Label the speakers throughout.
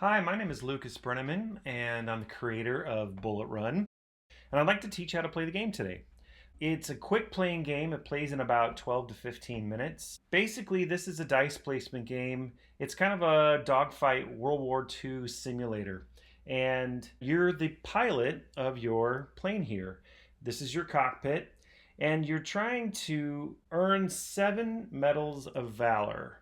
Speaker 1: Hi, my name is Lucas Brenneman, and I'm the creator of BulletRun, and I'd like to teach how to play the game today. It's a quick playing game. It plays in about 12 to 15 minutes. Basically, this is a dice placement game. It's kind of a dogfight World War II simulator, and you're the pilot of your plane here. This is your cockpit, and you're trying to earn 7 medals of valor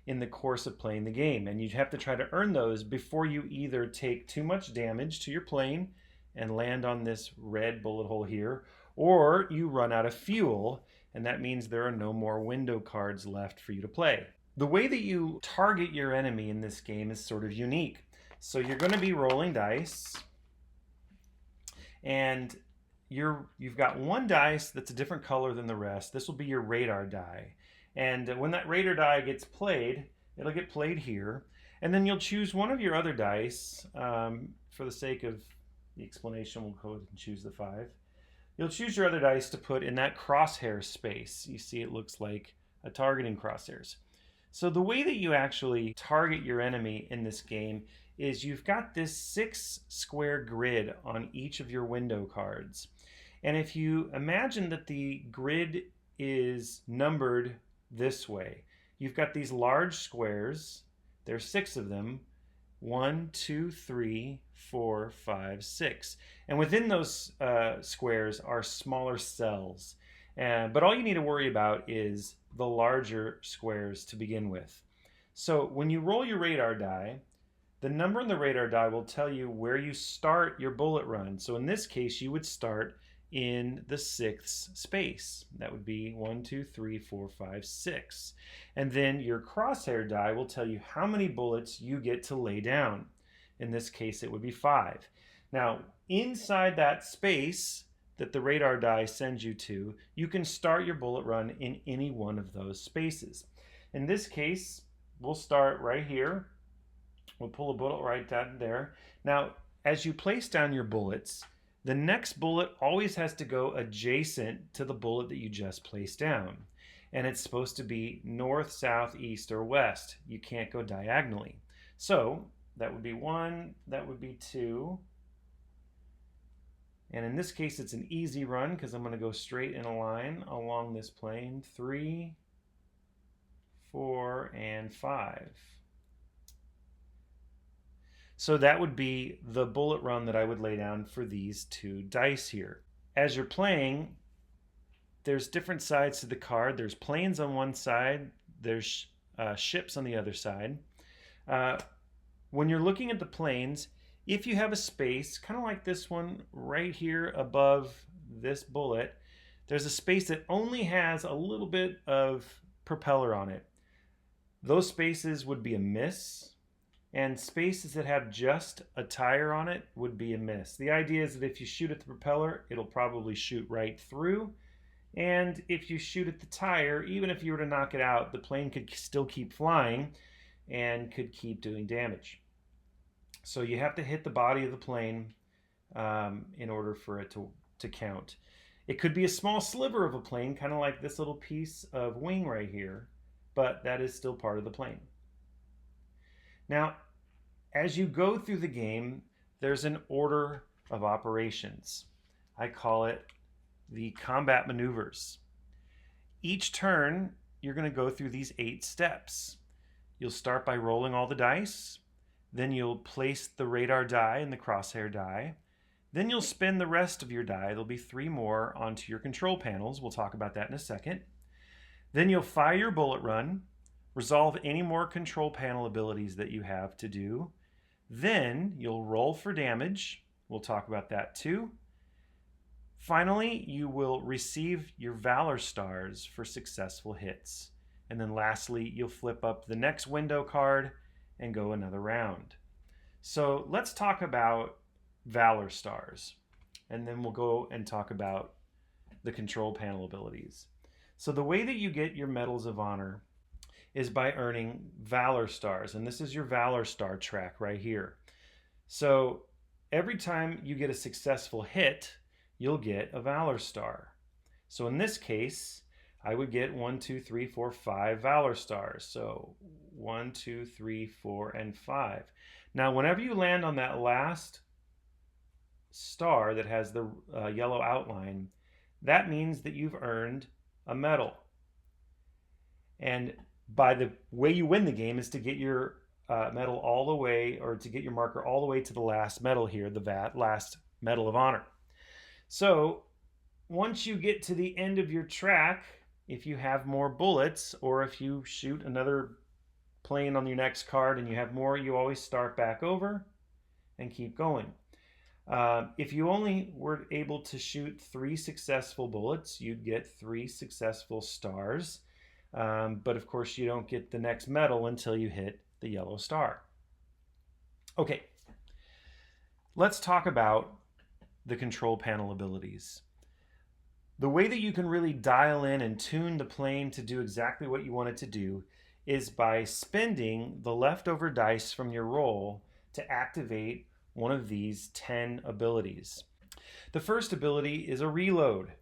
Speaker 1: in the course of playing the game. And you have to try to earn those before you either take too much damage to your plane and land on this red bullet hole here, or you run out of fuel, and that means there are no more window cards left for you to play. The way that you target your enemy in this game is sort of unique. So you're going to be rolling dice, and you've got one dice that's a different color than the rest. This will be your radar die. And when that radar die gets played, it'll get played here. And then you'll choose one of your other dice. For the sake of the explanation, we'll go ahead and choose the 5. You'll choose your other dice to put in that crosshair space. You see it looks like a targeting crosshairs. So the way that you actually target your enemy in this game is you've got this 6 square grid on each of your window cards. And if you imagine that the grid is numbered this way, you've got these large squares. There's 6 of them. 1, 2, 3, 4, 5, 6. And within those squares are smaller cells. But all you need to worry about is the larger squares to begin with. So when you roll your radar die, the number on the radar die will tell you where you start your bullet run. So in this case, you would start in the 6th space. That would be 1, 2, 3, 4, 5, 6. And then your crosshair die will tell you how many bullets you get to lay down. In this case, it would be 5. Now, inside that space that the radar die sends you to, you can start your bullet run in any one of those spaces. In this case, we'll start right here. We'll pull a bullet right down there. Now, as you place down your bullets, the next bullet always has to go adjacent to the bullet that you just placed down. And it's supposed to be north, south, east, or west. You can't go diagonally. So that would be 1, that would be 2. And in this case, it's an easy run because I'm going to go straight in a line along this plane. 3, 4, and 5. So that would be the bullet run that I would lay down for these 2 dice here. As you're playing, there's different sides to the card. There's planes on one side, there's ships on the other side. When you're looking at the planes, if you have a space, kind of like this one right here above this bullet, there's a space that only has a little bit of propeller on it. Those spaces would be a miss. And spaces that have just a tire on it would be a miss. The idea is that if you shoot at the propeller, it'll probably shoot right through. And if you shoot at the tire, even if you were to knock it out, the plane could still keep flying and could keep doing damage. So you have to hit the body of the plane in order for it to count. It could be a small sliver of a plane, kind of like this little piece of wing right here, but that is still part of the plane. Now, as you go through the game, there's an order of operations. I call it the combat maneuvers. Each turn, you're going to go through these 8 steps. You'll start by rolling all the dice. Then you'll place the radar die and the crosshair die. Then you'll spin the rest of your die. There'll be 3 more onto your control panels. We'll talk about that in a second. Then you'll fire your bullet run. Resolve any more control panel abilities that you have to do. Then you'll roll for damage. We'll talk about that too. Finally, you will receive your Valor Stars for successful hits. And then lastly, you'll flip up the next window card and go another round. So let's talk about Valor Stars. And then we'll go and talk about the control panel abilities. So the way that you get your Medals of Honor is by earning Valor Stars. And this is your Valor Star track right here. So every time you get a successful hit, you'll get a Valor Star. So in this case, I would get 1, 2, 3, 4, 5 Valor Stars. So 1, 2, 3, 4, and 5. Now, whenever you land on that last star that has the yellow outline, that means that you've earned a medal. And by the way you win the game is to get your medal all the way, or to get your marker all the way to the last medal here, the last Medal of Honor. So once you get to the end of your track, if you have more bullets, or if you shoot another plane on your next card and you have more, you always start back over and keep going. If you only were able to shoot 3 successful bullets, you'd get 3 successful stars. But of course, you don't get the next medal until you hit the yellow star. Okay, let's talk about the control panel abilities. The way that you can really dial in and tune the plane to do exactly what you want it to do is by spending the leftover dice from your roll to activate one of these 10 abilities. The first ability is a reload.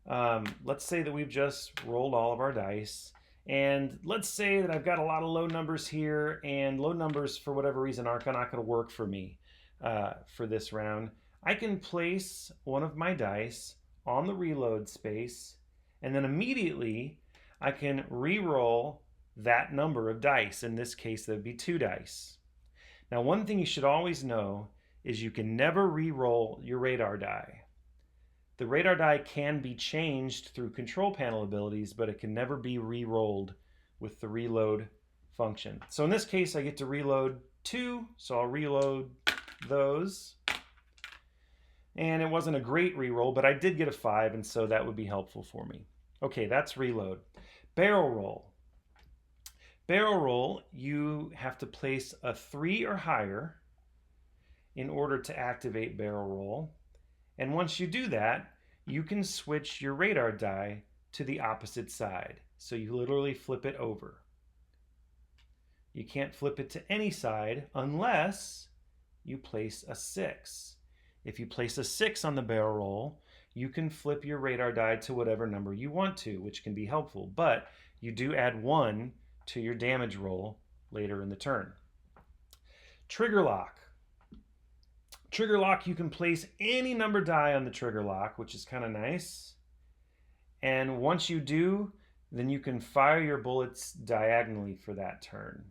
Speaker 1: Let's say that we've just rolled all of our dice, and let's say that I've got a lot of low numbers here, and low numbers for whatever reason aren't not going to work for me for this round. I can place one of my dice on the reload space, and then immediately I can re-roll that number of dice. In this case, that would be 2 dice. Now, one thing you should always know is you can never re-roll your radar die. The radar die can be changed through control panel abilities, but it can never be re-rolled with the reload function. So in this case, I get to reload 2, so I'll reload those. And it wasn't a great re-roll, but I did get a 5, and so that would be helpful for me. Okay, that's reload. Barrel roll. Barrel roll, you have to place a 3 or higher in order to activate barrel roll. And once you do that, you can switch your radar die to the opposite side. So you literally flip it over. You can't flip it to any side unless you place a 6. If you place a 6 on the barrel roll, you can flip your radar die to whatever number you want to, which can be helpful. But you do add 1 to your damage roll later in the turn. Trigger lock. Trigger lock, you can place any number die on the trigger lock, which is kind of nice. And once you do, then you can fire your bullets diagonally for that turn.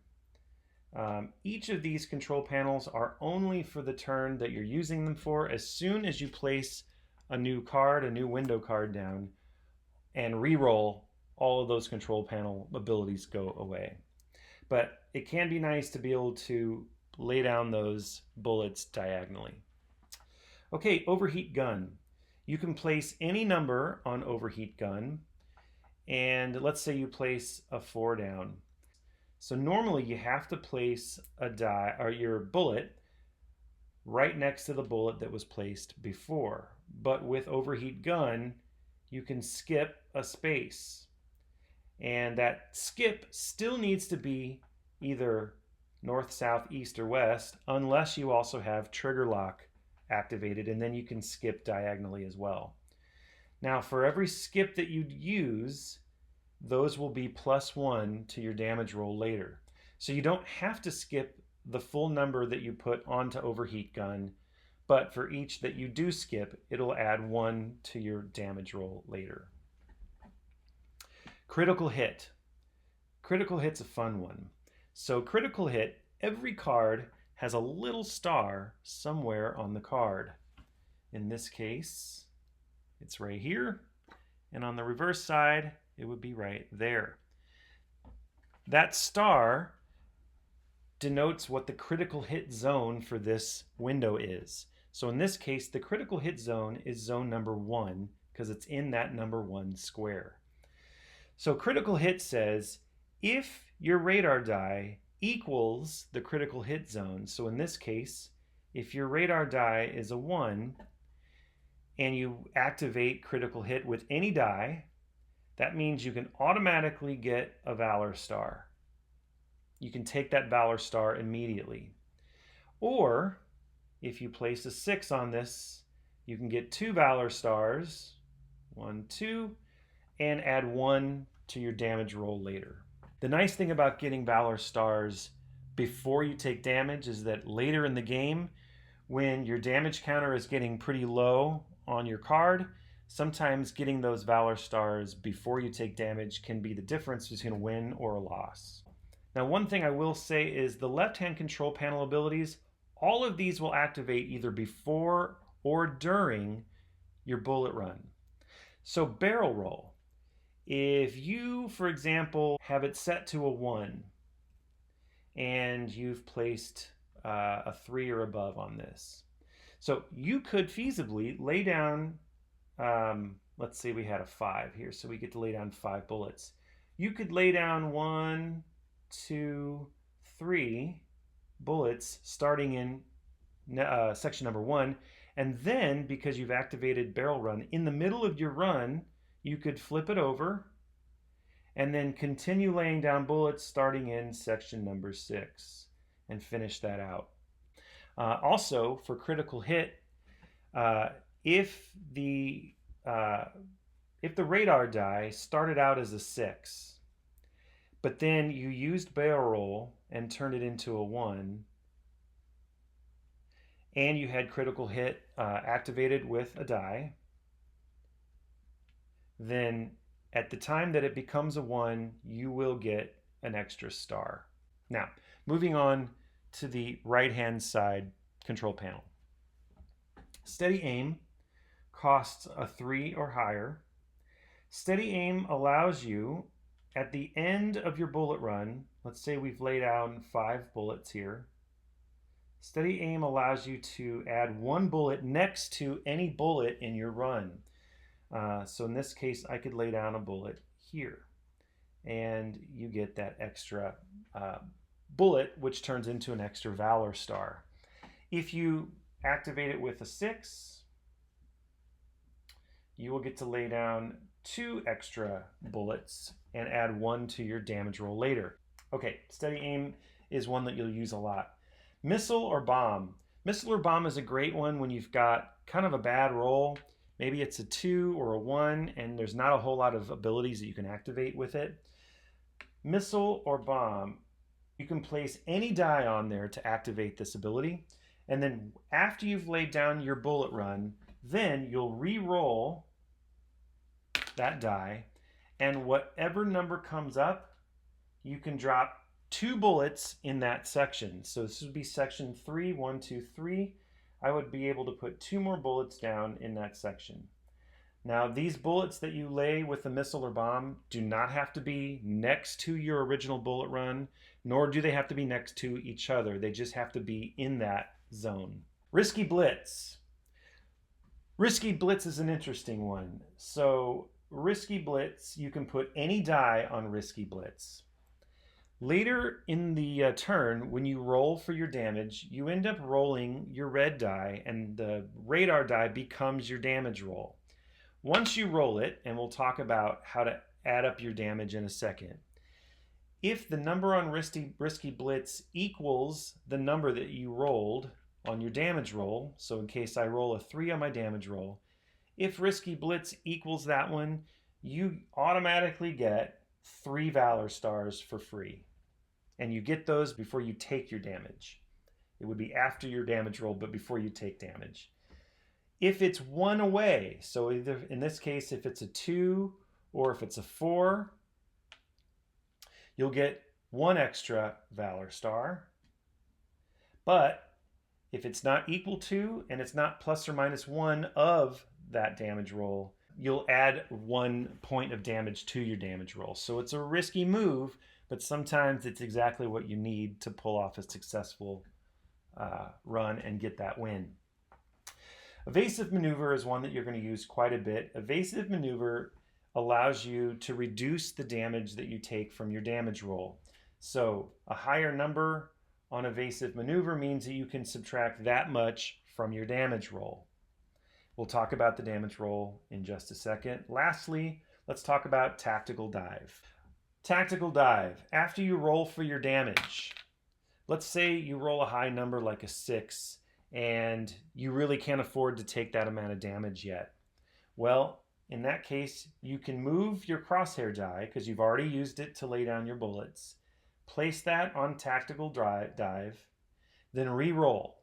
Speaker 1: Each of these control panels are only for the turn that you're using them for. As soon as you place a new card, a new window card down, and re-roll, all of those control panel abilities go away. But it can be nice to be able to lay down those bullets diagonally. Okay, overheat gun. You can place any number on overheat gun, and let's say you place a 4 down. So normally you have to place a die, or your bullet, right next to the bullet that was placed before. But with overheat gun, you can skip a space. And that skip still needs to be either north, south, east, or west, unless you also have trigger lock activated, and then you can skip diagonally as well. Now, for every skip that you use, those will be +1 to your damage roll later. So you don't have to skip the full number that you put onto overheat gun, but for each that you do skip, it'll add 1 to your damage roll later. Critical hit. Critical hit's a fun one. So critical hit, every card has a little star somewhere on the card. In this case, it's right here, and on the reverse side, it would be right there. That star denotes what the critical hit zone for this window is. So in this case, the critical hit zone is zone number 1 because it's in that number 1 square. So critical hit says if your radar die equals the critical hit zone, so in this case, if your radar die is a 1 and you activate critical hit with any die, that means you can automatically get a Valor Star. You can take that Valor Star immediately. Or if you place a 6 on this, you can get 2 Valor Stars, 1, 2, and add 1 to your damage roll later. The nice thing about getting Valor Stars before you take damage is that later in the game, when your damage counter is getting pretty low on your card, sometimes getting those Valor Stars before you take damage can be the difference between a win or a loss. Now, one thing I will say is the left-hand control panel abilities, all of these will activate either before or during your bullet run. So barrel roll. If you, for example, have it set to a 1 and you've placed a 3 or above on this, so you could feasibly lay down, let's say we had a 5 here, so we get to lay down 5 bullets. You could lay down 1, 2, 3 bullets starting in section number 1, and then because you've activated barrel run, in the middle of your run, you could flip it over and then continue laying down bullets starting in section number 6 and finish that out. Also, for critical hit, if the radar die started out as a 6, but then you used barrel roll and turned it into a 1, and you had critical hit activated with a die, then at the time that it becomes a 1, you will get an extra star. Now, moving on to the right-hand side control panel. Steady aim costs a 3 or higher. Steady aim allows you, at the end of your bullet run, let's say we've laid down 5 bullets here, steady aim allows you to add 1 bullet next to any bullet in your run. So in this case, I could lay down a bullet here, and you get that extra bullet, which turns into an extra Valor Star. If you activate it with a 6, you will get to lay down 2 extra bullets and add 1 to your damage roll later. Okay, steady aim is one that you'll use a lot. Missile or bomb. Missile or bomb is a great one when you've got kind of a bad roll. Maybe it's a 2 or a 1 and there's not a whole lot of abilities that you can activate with it. Missile or bomb, you can place any die on there to activate this ability. And then after you've laid down your bullet run, then you'll re-roll that die, and whatever number comes up, you can drop 2 bullets in that section. So this would be section 3, 1, 2, 3. I would be able to put 2 more bullets down in that section. Now, these bullets that you lay with the missile or bomb do not have to be next to your original bullet run, nor do they have to be next to each other. They just have to be in that zone. Risky Blitz. Risky Blitz is an interesting one. So Risky Blitz, you can put any die on Risky Blitz. Later in the turn, when you roll for your damage, you end up rolling your red die, and the radar die becomes your damage roll. Once you roll it, and we'll talk about how to add up your damage in a second, if the number on Risky Blitz equals the number that you rolled on your damage roll, so in case I roll a 3 on my damage roll, if Risky Blitz equals that one, you automatically get 3 Valor Stars for free. And you get those before you take your damage. It would be after your damage roll, but before you take damage. If it's 1 away, so either in this case, if it's a 2 or if it's a 4, you'll get 1 extra Valor Star. But if it's not equal to, and it's not plus or minus 1 of that damage roll, you'll add 1 point of damage to your damage roll. So it's a risky move, but sometimes it's exactly what you need to pull off a successful run and get that win. Evasive maneuver is one that you're going to use quite a bit. Evasive maneuver allows you to reduce the damage that you take from your damage roll. So a higher number on evasive maneuver means that you can subtract that much from your damage roll. We'll talk about the damage roll in just a second. Lastly, let's talk about tactical dive. Tactical dive. After you roll for your damage, let's say you roll a high number like a 6 and you really can't afford to take that amount of damage yet. Well, in that case, you can move your crosshair die, because you've already used it to lay down your bullets. Place that on tactical dive, then re-roll.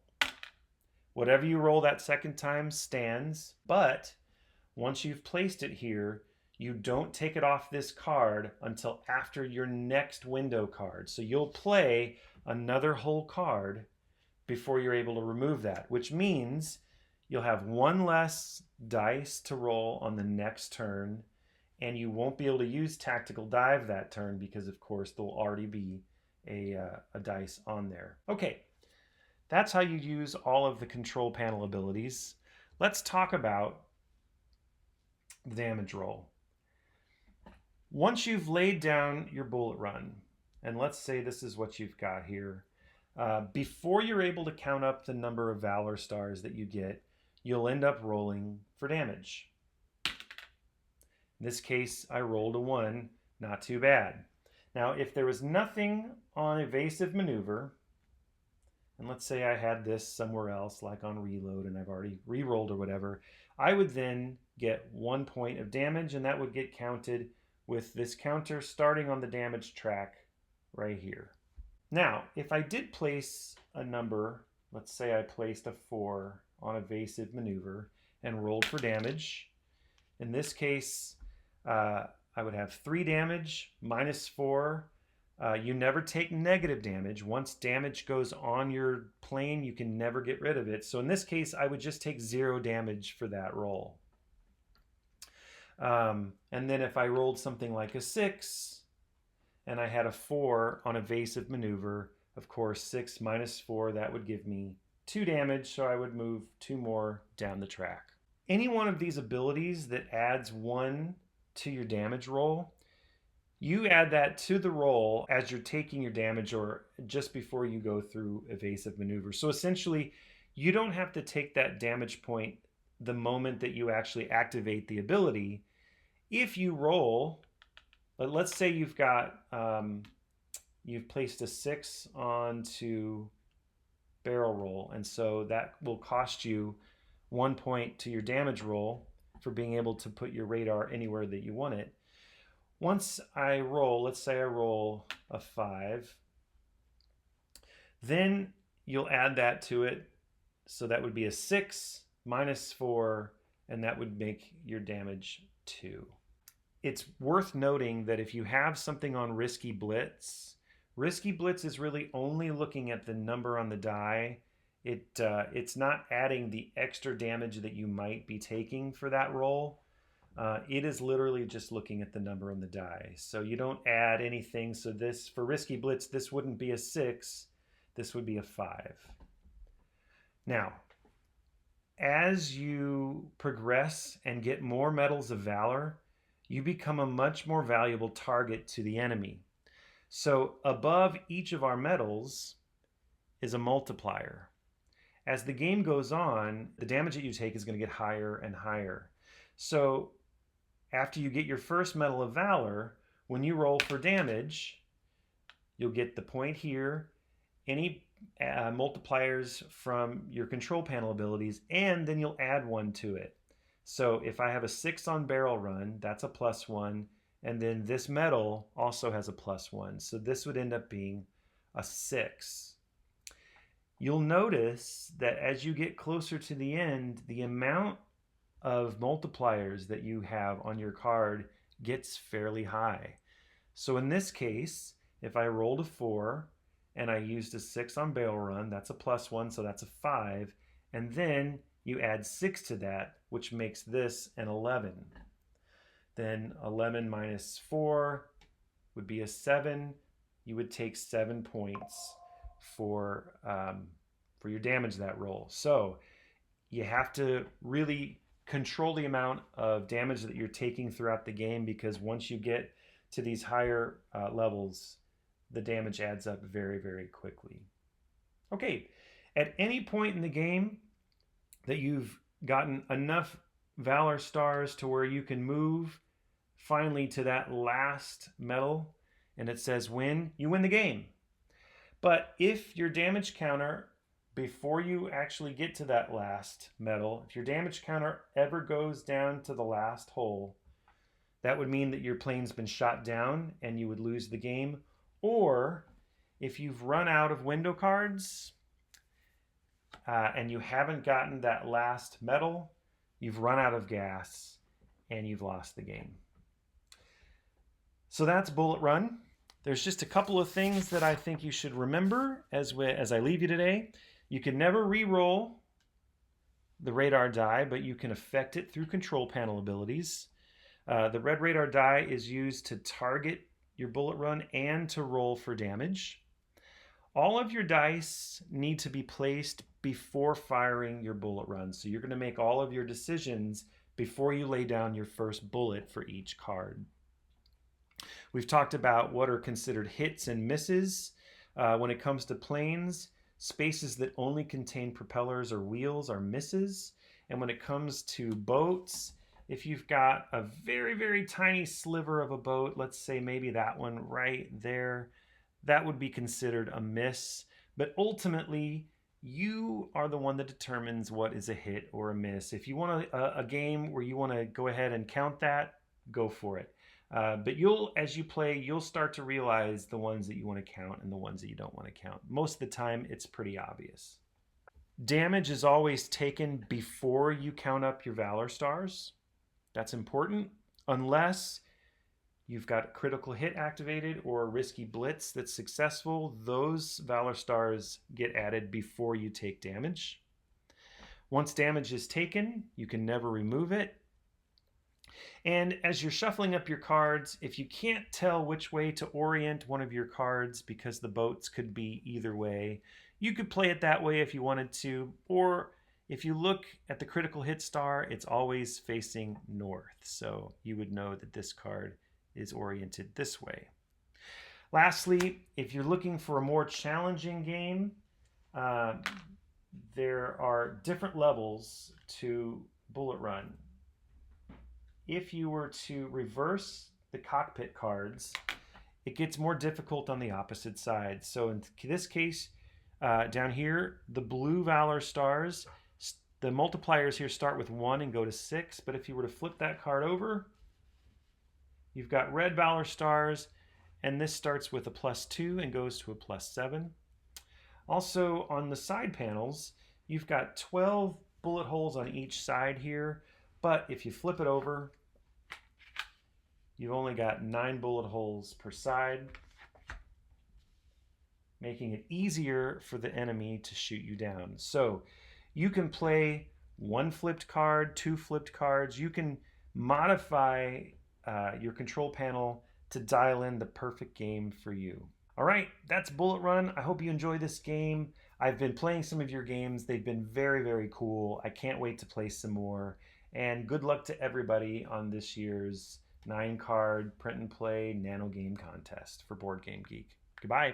Speaker 1: Whatever you roll that second time stands, but once you've placed it here, you don't take it off this card until after your next window card. So you'll play another whole card before you're able to remove that, which means you'll have one less dice to roll on the next turn, and you won't be able to use tactical dive that turn because, of course, there'll already be a dice on there. Okay, that's how you use all of the control panel abilities. Let's talk about the damage roll. Once you've laid down your bullet run, and let's say this is what you've got here, before you're able to count up the number of Valor stars that you get, you'll end up rolling for damage. In this case, I rolled a 1, not too bad. Now, if there was nothing on evasive maneuver, and let's say I had this somewhere else, like on reload, and I've already re-rolled or whatever, I would then get 1 point of damage, and that would get counted with this counter starting on the damage track right here. Now, if I did place a number, let's say I placed a 4 on evasive maneuver and rolled for damage, in this case, I would have 3 damage minus 4. You never take negative damage. Once damage goes on your plane, you can never get rid of it. So in this case, I would just take 0 damage for that roll. And then if I rolled something like a 6 and I had a 4 on evasive maneuver, of course, 6 minus 4, that would give me 2 damage, so I would move 2 more down the track. Any one of these abilities that adds 1 to your damage roll, you add that to the roll as you're taking your damage or just before you go through evasive maneuver. So essentially, you don't have to take that damage point the moment that you actually activate the ability. If you roll, but let's say you've got, you've placed a 6 onto barrel roll, and so that will cost you 1 point to your damage roll for being able to put your radar anywhere that you want it. Once I roll, let's say I roll a 5, then you'll add that to it. So that would be a 6 minus 4, and that would make your damage 2. It's worth noting that if you have something on Risky Blitz, Risky Blitz is really only looking at the number on the die. It's not adding the extra damage that you might be taking for that roll. It is literally just looking at the number on the die. So you don't add anything. So this, for Risky Blitz, this wouldn't be a 6. This would be a 5. Now, as you progress and get more medals of valor, you become a much more valuable target to the enemy. So above each of our medals is a multiplier. As the game goes on, the damage that you take is going to get higher and higher. So after you get your first Medal of Valor, when you roll for damage, you'll get the point here, any multipliers from your control panel abilities, and then you'll add 1 to it. So if I have a 6 on barrel run, that's a +1, and then this medal also has a +1. So this would end up being a 6. You'll notice that as you get closer to the end, the amount of multipliers that you have on your card gets fairly high. So in this case, if I rolled a 4 and I used a 6 on barrel run, that's a +1, so that's a 5. And then you add 6 to that, which makes this an 11. Then 11 minus 4 would be a 7. You would take 7 points for your damage that roll. So you have to really control the amount of damage that you're taking throughout the game, because once you get to these higher levels, the damage adds up very, very quickly. Okay, at any point in the game that you've gotten enough Valor stars to where you can move finally to that last medal, and it says win, you win the game. But if your damage counter before you actually get to that last medal, if your damage counter ever goes down to the last hole, that would mean that your plane's been shot down and you would lose the game. Or if you've run out of window cards and you haven't gotten that last medal, you've run out of gas and you've lost the game. So that's Bullet Run. There's just a couple of things that I think you should remember as I leave you today. You can never re-roll the radar die, but you can affect it through control panel abilities. The red radar die is used to target your Bullet Run and to roll for damage. All of your dice need to be placed before firing your Bullet Run. So you're going to make all of your decisions before you lay down your first bullet for each card. We've talked about what are considered hits and misses. When it comes to planes, spaces that only contain propellers or wheels are misses. And when it comes to boats, if you've got a very, very tiny sliver of a boat, let's say maybe that one right there, that would be considered a miss. But ultimately, you are the one that determines what is a hit or a miss. If you want a game where you want to go ahead and count that, go for it. But as you play, you'll start to realize the ones that you want to count and the ones that you don't want to count. Most of the time, it's pretty obvious. Damage is always taken before you count up your Valor Stars. That's important, unless you've got critical hit activated or a Risky Blitz that's successful. Those Valor Stars get added before you take damage. Once damage is taken, you can never remove it. And as you're shuffling up your cards, if you can't tell which way to orient one of your cards because the boats could be either way, you could play it that way if you wanted to. Or if you look at the critical hit star, it's always facing north. So you would know that this card is oriented this way. Lastly, if you're looking for a more challenging game, there are different levels to Bullet Run. If you were to reverse the cockpit cards, it gets more difficult on the opposite side. So in this case, down here, the blue Valor Stars, the multipliers here start with 1 and go to 6. But if you were to flip that card over, you've got red Valor Stars, and this starts with a +2 and goes to a +7. Also, on the side panels, you've got 12 bullet holes on each side here. But if you flip it over, you've only got 9 bullet holes per side, making it easier for the enemy to shoot you down. So you can play 1 flipped card, 2 flipped cards. You can modify your control panel to dial in the perfect game for you. All right, that's Bullet Run. I hope you enjoy this game. I've been playing some of your games. They've been very, very cool. I can't wait to play some more. And good luck to everybody on this year's 9-card print and play Nanogame Contest for Board Game Geek. Goodbye.